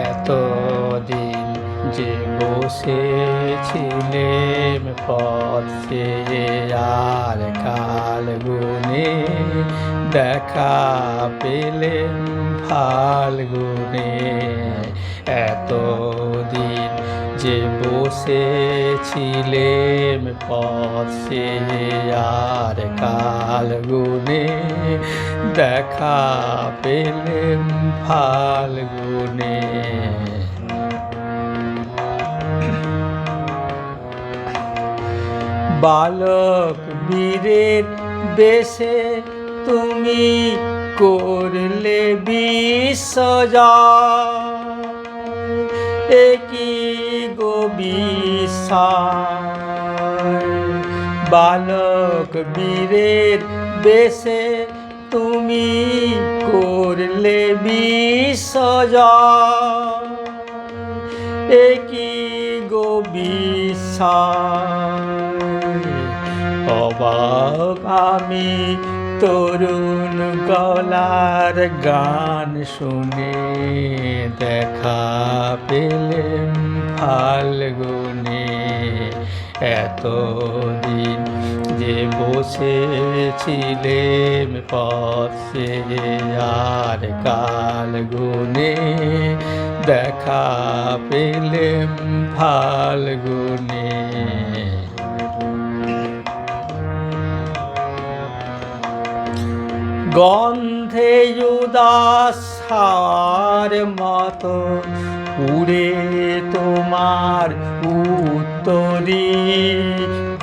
এতদিন যে বসেছিলেম পথ চেয়ে আর কাল গুনে দেখা পেলেম ফাল্গুনে। এতদিন যে বসেছিলেম পথ চেয়ে আর কাল গুনে দেখা পেলেম ফাল্গুনে। বালক বীরের বেশে তুমি করলে বিশ্বজয়, একই গো বিস্ময়। বালক বীরের বেশে তুমি করলে বিশ্বজয়, একই গো বিস্ময়। অবাক আমি তরুণ গলার গান শুনে দেখা পেলেম ফাল্গুনে। এতদিন যে বসেছিলেম পথ চেয়ে আর কাল গুনে দেখা পেলেম ফাল্গুনে। গন্ধে উদাস হাওয়ার মতো উড়ে তোমার উত্তরী,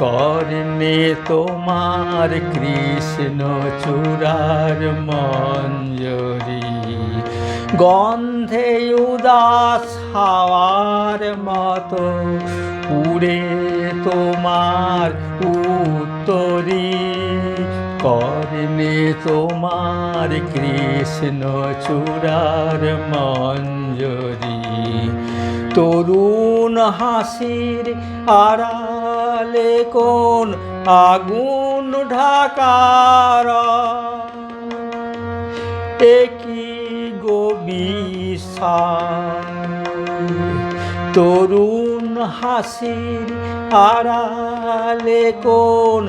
কর্ণে তোমার কৃষ্ণ চূড়ার মঞ্জরি। গন্ধে উদাস হাওয়ার মতো উড়ে তোমার উত্তরী, কর্ণে তোমার কৃষ্ণ চূড়ার মঞ্জরি। তরুণ হাসির আড়ালে কোন আগুন ঢাকার, একই গো বিস্ময়। তরুণ হাসির আড়ালে কোন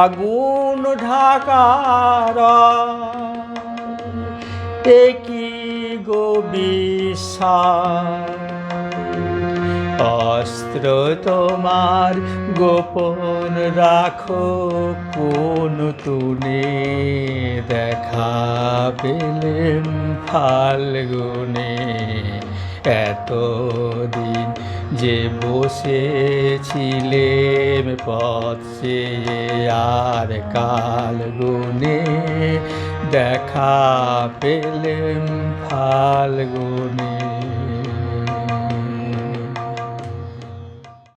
আগুন ঢাকার, একই গো বিস্ময়। অস্ত্র তোমার গোপন রাখো কোন তুনে দেখা পেলেম ফাল্গুনে। এতদিন যে বসেছিলেম পথ চেয়ে আর কাল গুনে দেখা পেলেম ফাল্গুনে।